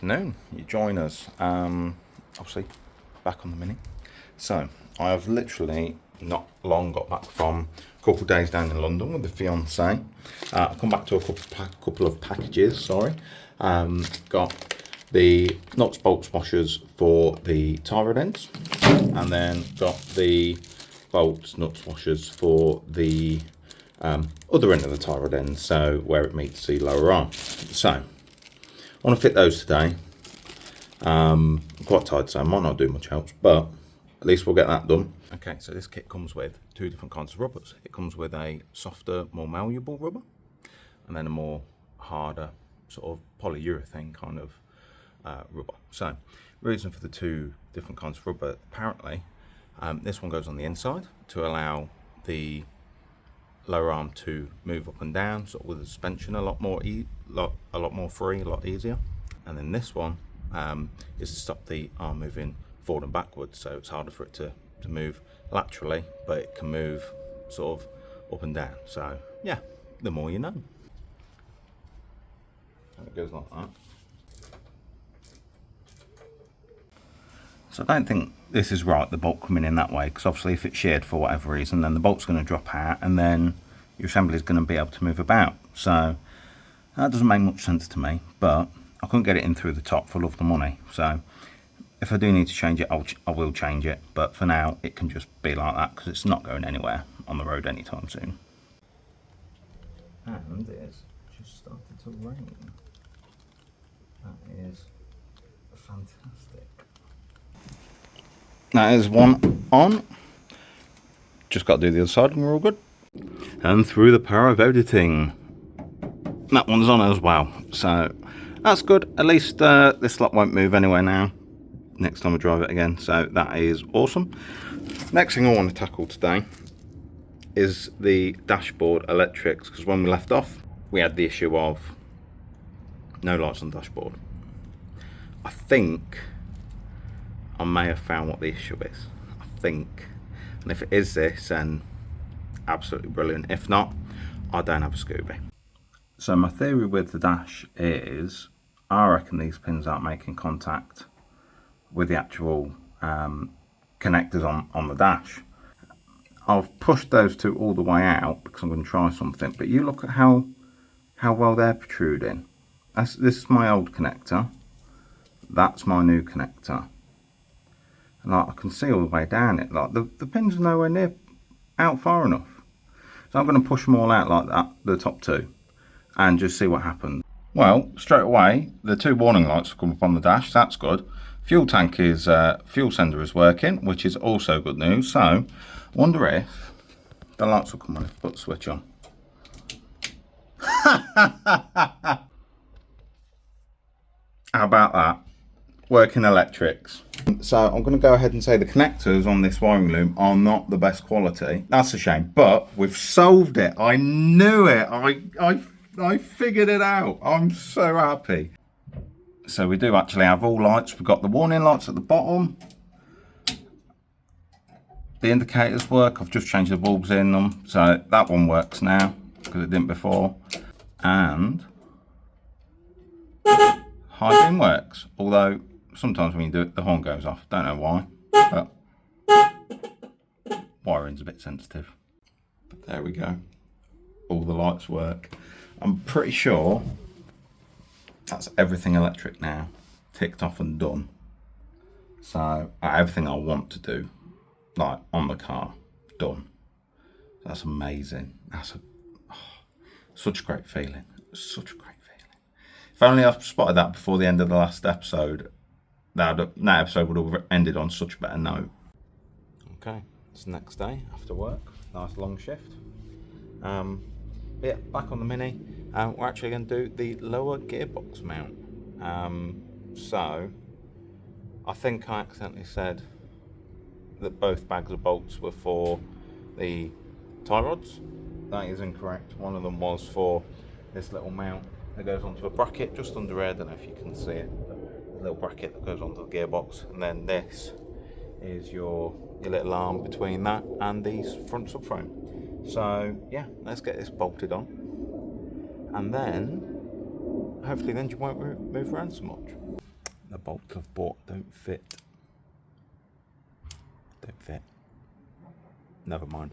afternoon. You join us, obviously, back on the Mini. So, I have literally not long got back from a couple of days down in London with the fiance. I've come back to a couple of packages, sorry. Got the nuts bolts washers for the tie rod ends, and then got the bolts nuts washers for the other end of the tie rod end, so where it meets the lower arm. So, I want to fit those today. I'm quite tired, so I might not do much else, but at least we'll get that done. Okay, so this kit comes with two different kinds of rubbers. It comes with a softer, more malleable rubber, and then a more harder, sort of polyurethane kind of rubber. So, reason for the two different kinds of rubber, apparently, this one goes on the inside to allow the lower arm to move up and down, sort of with the suspension a lot more free, a lot easier. And then this one is to stop the arm moving forward and backwards, so it's harder for it to move laterally, but it can move sort of up and down. So yeah, the more you know. And it goes like that. So I don't think this is right, the bolt coming in that way, because obviously if it's sheared for whatever reason, then the bolt's going to drop out and then your assembly is going to be able to move about. So that doesn't make much sense to me, but I couldn't get it in through the top for love the money. So if I do need to change it, I will change it, but for now it can just be like that because it's not going anywhere on the road anytime soon. And it's just started to rain. That is fantastic. That is one on. Just got to do the other side and we're all good. And through the power of editing, that one's on as well. So that's good. At least this lot won't move anywhere now next time I drive it again. So that is awesome. Next thing I want to tackle today is the dashboard electrics, because when we left off, we had the issue of no lights on the dashboard. I think I may have found what the issue is. I think. And if it is this, then absolutely brilliant. If not, I don't have a Scooby. So my theory with the dash is, I reckon these pins aren't making contact with the actual connectors on the dash. I've pushed those two all the way out because I'm going to try something, but you look at how well they're protruding. This is my old connector. That's my new connector. And like, I can see all the way down it. Like the pins are nowhere near out far enough. So I'm going to push them all out like that, the top two, and just see what happens. Well, straight away, the two warning lights have come up on the dash. That's good. Fuel tank is, fuel sender is working, which is also good news. So, I wonder if the lights will come on if I put the switch on. How about that? Working electrics. So I'm going to go ahead and say the connectors on this wiring loom are not the best quality. That's a shame, but we've solved it. I knew it. I figured it out. I'm so happy. So we do actually have all lights. We've got the warning lights at the bottom. The indicators work. I've just changed the bulbs in them. So that one works now because it didn't before. And high beam works. Although sometimes when you do it, the horn goes off. Don't know why, but wiring's a bit sensitive. But there we go. All the lights work. I'm pretty sure that's everything electric now, ticked off and done. So everything I want to do, like on the car, done. That's amazing. That's such a great feeling. Such a great feeling. If only I've spotted that before the end of the last episode, that episode would have ended on such a better note. Okay, it's the next day after work. Nice long shift. Yeah, back on the Mini. We're actually going to do the lower gearbox mount. So, I think I accidentally said that both bags of bolts were for the tie rods. That is incorrect. One of them was for this little mount that goes onto a bracket just under here. I don't know if you can see it. A little bracket that goes onto the gearbox. And then this is your little arm between that and the front subframe. So yeah, let's get this bolted on, and then hopefully then you won't move around so much. the bolts I've bought don't fit. Don't fit. Never mind.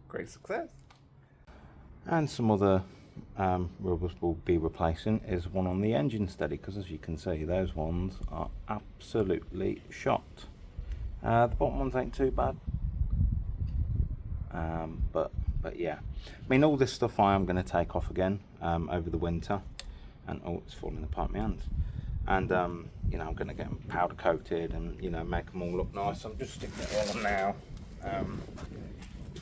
Great success. And some other rubbers we'll be replacing is one on the engine steady, because as you can see, those ones are absolutely shot. The bottom ones ain't too bad, but yeah, I mean, all this stuff I am going to take off again over the winter, and oh, it's falling apart in my hands. And you know, I'm going to get them powder coated and, you know, make them all look nice. I'm just sticking it all on now,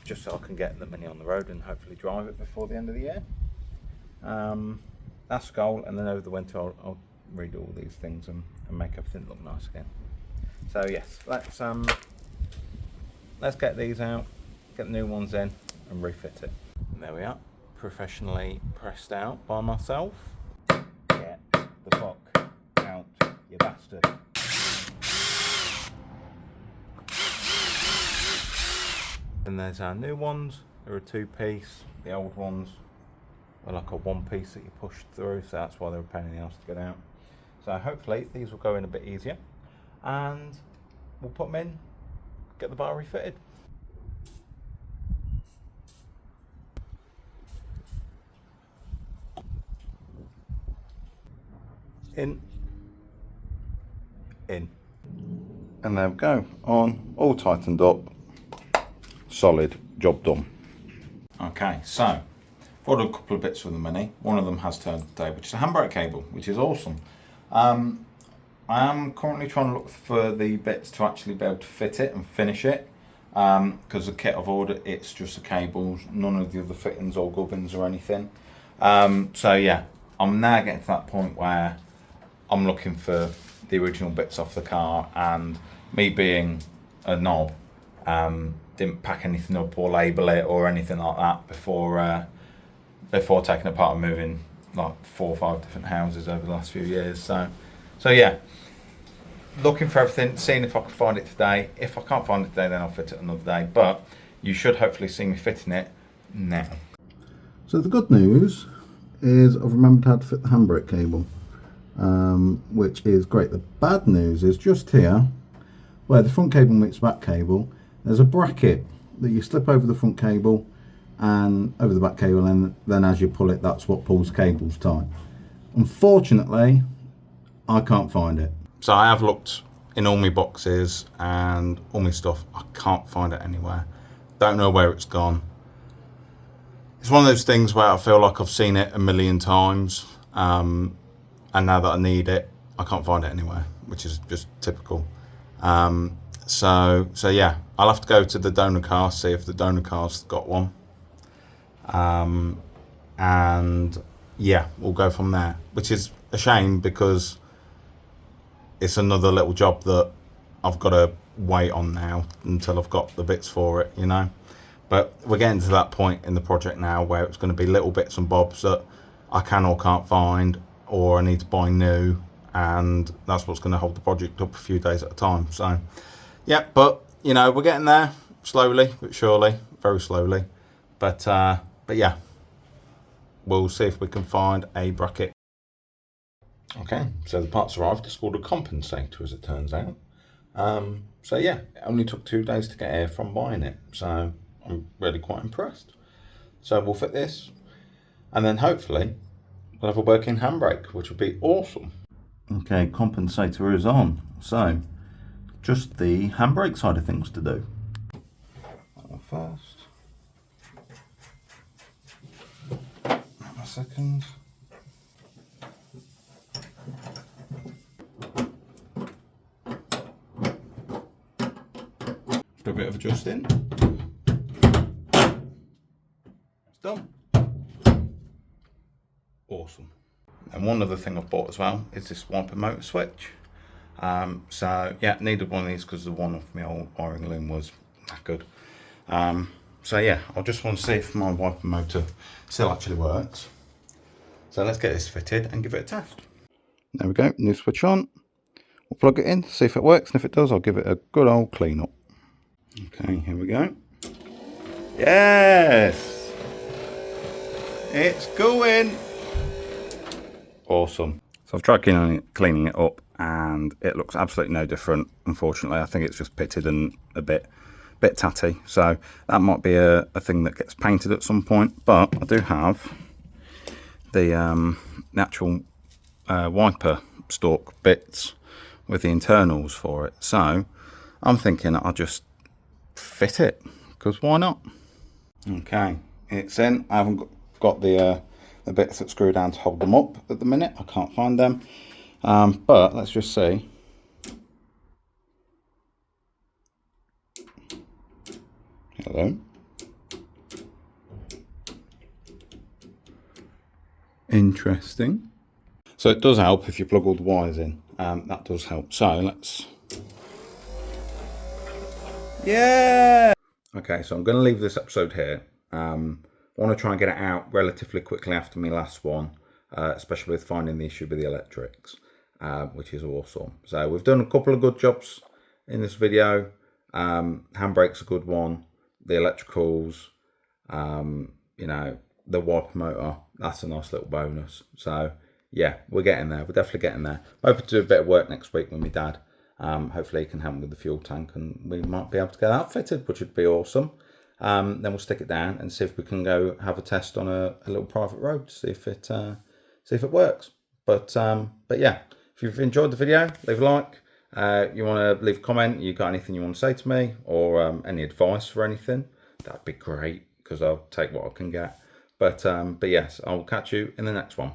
just so I can get the Mini on the road and hopefully drive it before the end of the year. That's the goal, and then over the winter I'll redo all these things and make everything look nice again. So yes, let's get these out, get the new ones in and refit it. And there we are, professionally pressed out by myself. Get the fuck out, you bastard. And there's our new ones. They're a 2-piece. The old ones are like a 1-piece that you push through, so that's why they're a pain in the ass to get out. So hopefully these will go in a bit easier, and we'll put them in, get the bar refitted. In. And there we go, on, all tightened up, solid, job done. Okay, so I've ordered a couple of bits for the Mini. One of them has turned today, which is a handbrake cable, which is awesome. I am currently trying to look for the bits to actually be able to fit it and finish it, because the kit I've ordered, it's just the cables, none of the other fittings or gubbins or anything. So yeah, I'm now getting to that point where I'm looking for the original bits off the car, and me being a knob, didn't pack anything up or label it or anything like that before taking it apart and moving like 4 or 5 different houses over the last few years. So yeah, looking for everything, seeing if I can find it today. If I can't find it today, then I'll fit it another day, but you should hopefully see me fitting it now. So the good news is I've remembered how to fit the handbrake cable, which is great. The bad news is just here, where the front cable meets the back cable, there's a bracket that you slip over the front cable and over the back cable, and then as you pull it, that's what pulls cables tight. Unfortunately, I can't find it. So I have looked in all my boxes and all my stuff. I can't find it anywhere. Don't know where it's gone. It's one of those things where I feel like I've seen it a million times, and now that I need it, I can't find it anywhere, which is just typical. So yeah, I'll have to go to the donor car, see if the donor car's got one. And yeah, we'll go from there, which is a shame because it's another little job that I've got to wait on now until I've got the bits for it, you know. But we're getting to that point in the project now where it's going to be little bits and bobs that I can or can't find, or I need to buy new, and that's what's going to hold the project up a few days at a time. So yeah, but you know, we're getting there slowly but surely, very slowly. But yeah, we'll see if we can find a bracket. Okay, so the parts arrived. It's called a compensator, as it turns out. So yeah, it only took 2 days to get here from buying it, so I'm really quite impressed. So we'll fit this, and then hopefully we'll have a working handbrake, which will be awesome. Okay, compensator is on. So just the handbrake side of things to do. That one first. That one second. Do a bit of adjusting. It's done. Awesome. And one other thing I've bought as well is this wiper motor switch. So yeah, needed one of these because the one off my old wiring loom was not good. So yeah, I just want to see if my wiper motor still actually works. So let's get this fitted and give it a test. There we go, new switch on. We'll plug it in, see if it works, and if it does, I'll give it a good old clean up. Okay, here we go. Yes! It's going. Awesome. So I've tried cleaning it up and it looks absolutely no different, unfortunately. I think it's just pitted and a bit tatty. So that might be a thing that gets painted at some point. But I do have the actual wiper stalk bits with the internals for it. So I'm thinking I'll just fit it, because why not? Okay, it's in. I haven't got the bits that screw down to hold them up at the minute. I can't find them. But let's just see. Hello. Interesting. So it does help if you plug all the wires in. That does help. So let's... Yeah! Okay, so I'm going to leave this episode here. I want to try and get it out relatively quickly after my last one, especially with finding the issue with the electrics, which is awesome. So we've done a couple of good jobs in this video. Handbrake's a good one. The electricals, you know, the wiper motor, that's a nice little bonus. So yeah, we're getting there. We're definitely getting there. I'm hoping to do a bit of work next week with my dad. Hopefully he can help me with the fuel tank and we might be able to get that fitted, which would be awesome. Then we'll stick it down and see if we can go have a test on a little private road to see if it works. But yeah, if you've enjoyed the video, leave a like. You want to leave a comment, you got anything you want to say to me, or any advice for anything, that'd be great, because I'll take what I can get. But yes, I'll catch you in the next one.